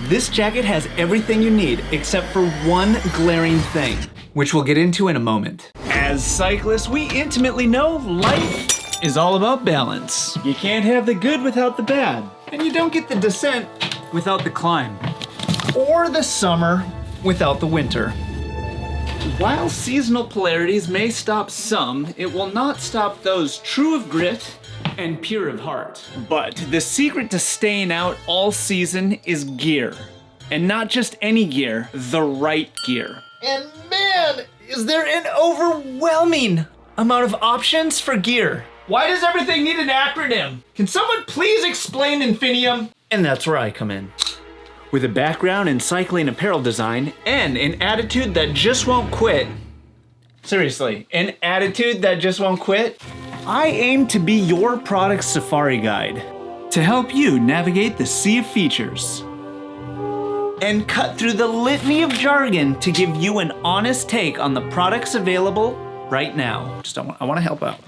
This jacket has everything you need except for one glaring thing, which we'll get into in a moment. As cyclists, we intimately know life is all about balance. You can't have the good without the bad, and you don't get the descent without the climb, or the summer without the winter. While seasonal polarities may stop some, it will not stop those true of grit and pure of heart. But the secret to staying out all season is gear. And not just any gear, the right gear. And man, is there an overwhelming amount of options for gear. Why does everything need an acronym? Can someone please explain Infinium? And that's where I come in. With a background in cycling apparel design and an attitude that just won't quit. Seriously, an attitude that just won't quit? I aim to be your product safari guide to help you navigate the sea of features and cut through the litany of jargon to give you an honest take on the products available right now. I want to help out.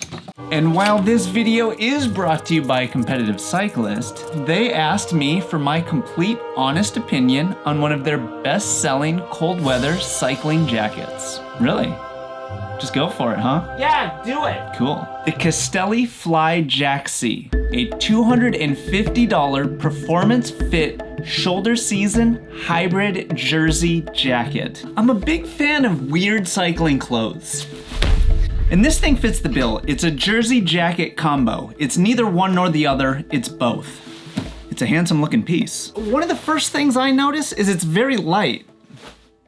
And while this video is brought to you by Competitive Cyclist, they asked me for my complete honest opinion on one of their best-selling cold weather cycling jackets. Really? Just go for it, huh? Yeah, do it. Cool. The Castelli Fly Jack C, a $250 performance fit shoulder season hybrid jersey jacket. I'm a big fan of weird cycling clothes. And this thing fits the bill. It's a jersey jacket combo. It's neither one nor the other, it's both. It's a handsome looking piece. One of the first things I notice is it's very light.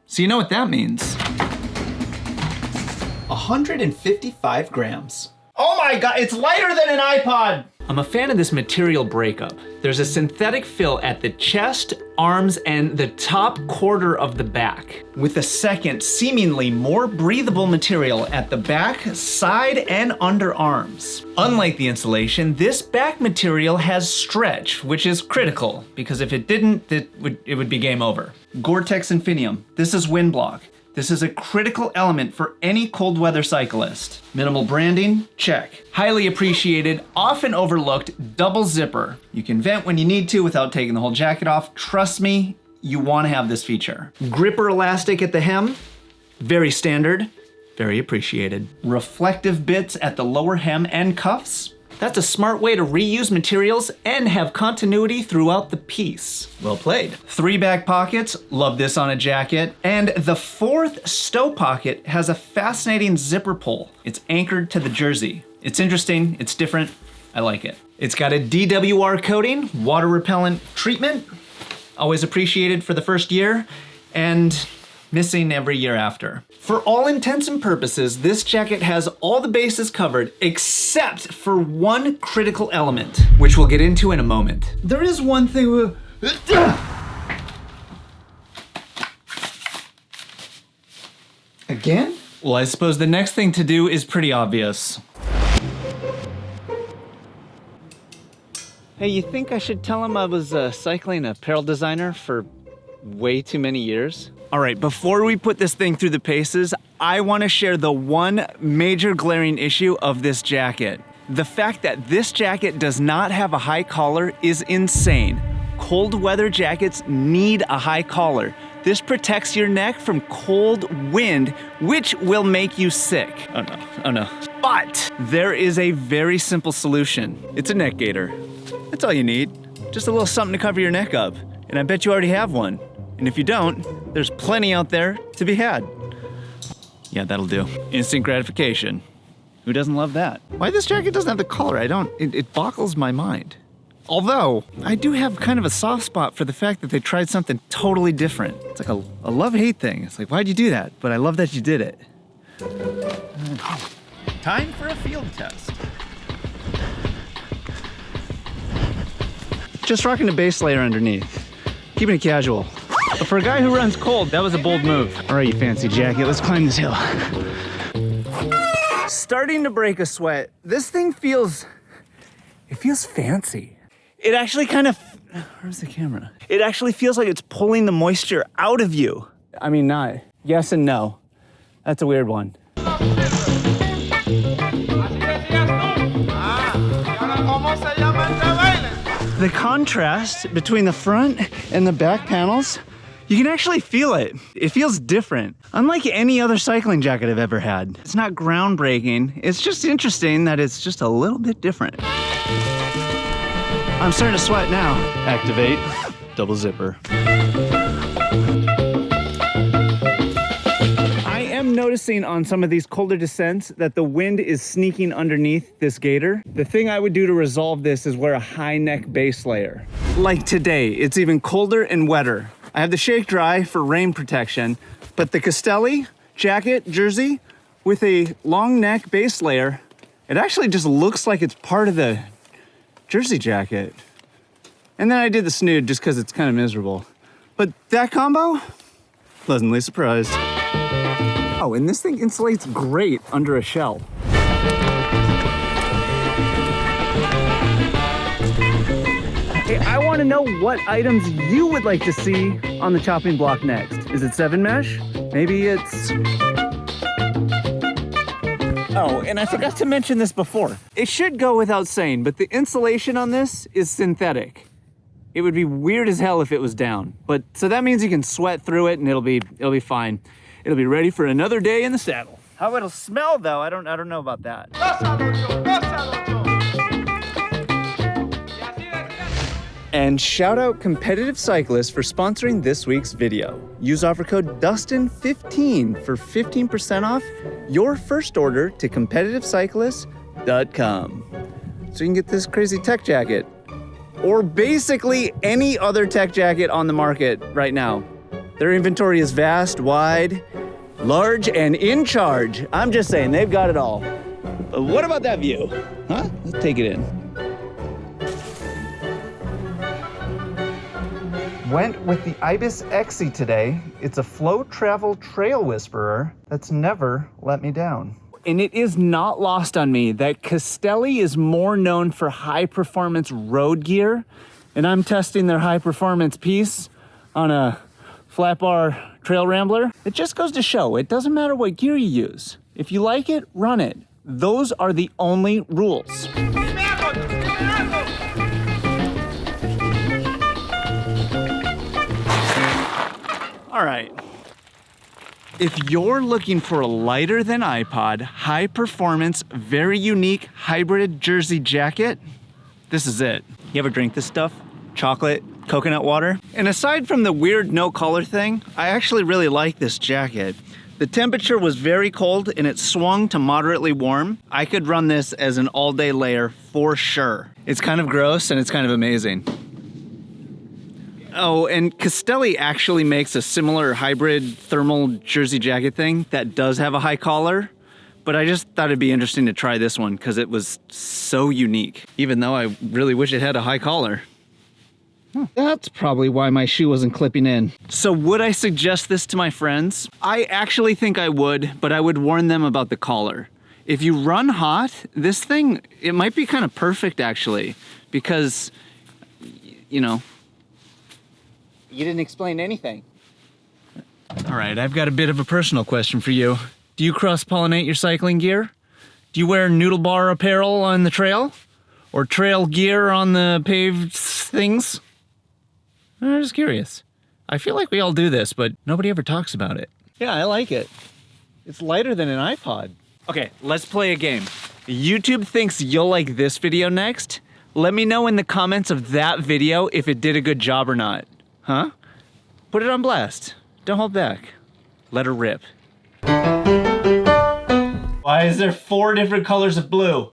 So you know what that means. 155 grams. Oh my God, it's lighter than an iPod! I'm a fan of this material breakup. There's a synthetic fill at the chest, arms, and the top quarter of the back, with a second, seemingly more breathable material at the back, side, and underarms. Unlike the insulation, this back material has stretch, which is critical, because if it didn't, it would be game over. Gore-Tex Infinium, this is wind block. This is a critical element for any cold weather cyclist. Minimal branding, check. Highly appreciated, often overlooked, double zipper. You can vent when you need to without taking the whole jacket off. Trust me, you want to have this feature. Gripper elastic at the hem, very standard, very appreciated. Reflective bits at the lower hem and cuffs. That's a smart way to reuse materials and have continuity throughout the piece. Well played. 3 back pockets, love this on a jacket. And the 4th stow pocket has a fascinating zipper pull. It's anchored to the jersey. It's interesting, it's different, I like it. It's got a DWR coating, water repellent treatment, always appreciated for the first year, and missing every year after. For all intents and purposes, this jacket has all the bases covered except for one critical element, which we'll get into in a moment. There is one thing Again? Well, I suppose the next thing to do is pretty obvious. Hey, you think I should tell him I was a cycling apparel designer for way too many years? All right, before we put this thing through the paces, I want to share the one major glaring issue of this jacket. The fact that this jacket does not have a high collar is insane. Cold weather jackets need a high collar. This protects your neck from cold wind, which will make you sick. Oh no. But there is a very simple solution. It's a neck gaiter. That's all you need. Just a little something to cover your neck up. And I bet you already have one. And if you don't, there's plenty out there to be had. Yeah, that'll do. Instant gratification. Who doesn't love that? Why this jacket doesn't have the collar, it boggles my mind. Although, I do have kind of a soft spot for the fact that they tried something totally different. It's like a love-hate thing. It's like, why'd you do that? But I love that you did it. Time for a field test. Just rocking a base layer underneath. Keeping it casual. But for a guy who runs cold, that was a bold move. All right, you fancy jacket, let's climb this hill. Starting to break a sweat. This thing feels fancy. It actually kind of, where's the camera? It actually feels like it's pulling the moisture out of you. I mean, not. Yes and no. That's a weird one. The contrast between the front and the back panels, you can actually feel it. It feels different. Unlike any other cycling jacket I've ever had. It's not groundbreaking. It's just interesting that it's just a little bit different. I'm starting to sweat now. Activate double zipper. I am noticing on some of these colder descents that the wind is sneaking underneath this gaiter. The thing I would do to resolve this is wear a high neck base layer. Like today, it's even colder and wetter. I have the Shake Dry for rain protection, but the Castelli jacket jersey with a long neck base layer, it actually just looks like it's part of the jersey jacket. And then I did the snood just because it's kind of miserable. But that combo, pleasantly surprised. Oh, and this thing insulates great under a shell. Hey, I want to know what items you would like to see on the chopping block next. Is it 7 mesh? Maybe it's... Oh, and I forgot to mention this before. It should go without saying, but the insulation on this is synthetic. It would be weird as hell if it was down. But so that means you can sweat through it and it'll be fine. It'll be ready for another day in the saddle. How it'll smell though, I don't know about that. And shout out Competitive Cyclists for sponsoring this week's video. Use offer code DUSTIN15 for 15% off your first order to competitivecyclists.com. So you can get this crazy tech jacket, or basically any other tech jacket on the market right now. Their inventory is vast, wide, large, and in charge. I'm just saying, they've got it all. But what about that view? Huh? Let's take it in. Went with the Ibis XC today. It's a Flow Travel Trail Whisperer that's never let me down. And it is not lost on me that Castelli is more known for high performance road gear, and I'm testing their high performance piece on a flat bar trail rambler. It just goes to show, it doesn't matter what gear you use. If you like it, run it. Those are the only rules. All right, if you're looking for a lighter than iPod, high performance, very unique hybrid jersey jacket, this is it. You ever drink this stuff? Chocolate, coconut water? And aside from the weird no collar thing, I actually really like this jacket. The temperature was very cold and it swung to moderately warm. I could run this as an all day layer for sure. It's kind of gross and it's kind of amazing. Oh, and Castelli actually makes a similar hybrid thermal jersey jacket thing that does have a high collar, but I just thought it'd be interesting to try this one because it was so unique, even though I really wish it had a high collar. That's probably why my shoe wasn't clipping in. So would I suggest this to my friends? I actually think I would, but I would warn them about the collar. If you run hot, this thing, it might be kind of perfect actually, because, you know, you didn't explain anything. All right, I've got a bit of a personal question for you. Do you cross-pollinate your cycling gear? Do you wear noodle bar apparel on the trail? Or trail gear on the paved things? I'm just curious. I feel like we all do this, but nobody ever talks about it. Yeah, I like it. It's lighter than an iPod. Okay, let's play a game. YouTube thinks you'll like this video next. Let me know in the comments of that video if it did a good job or not. Huh? Put it on blast. Don't hold back. Let her rip. Why is there 4 different colors of blue?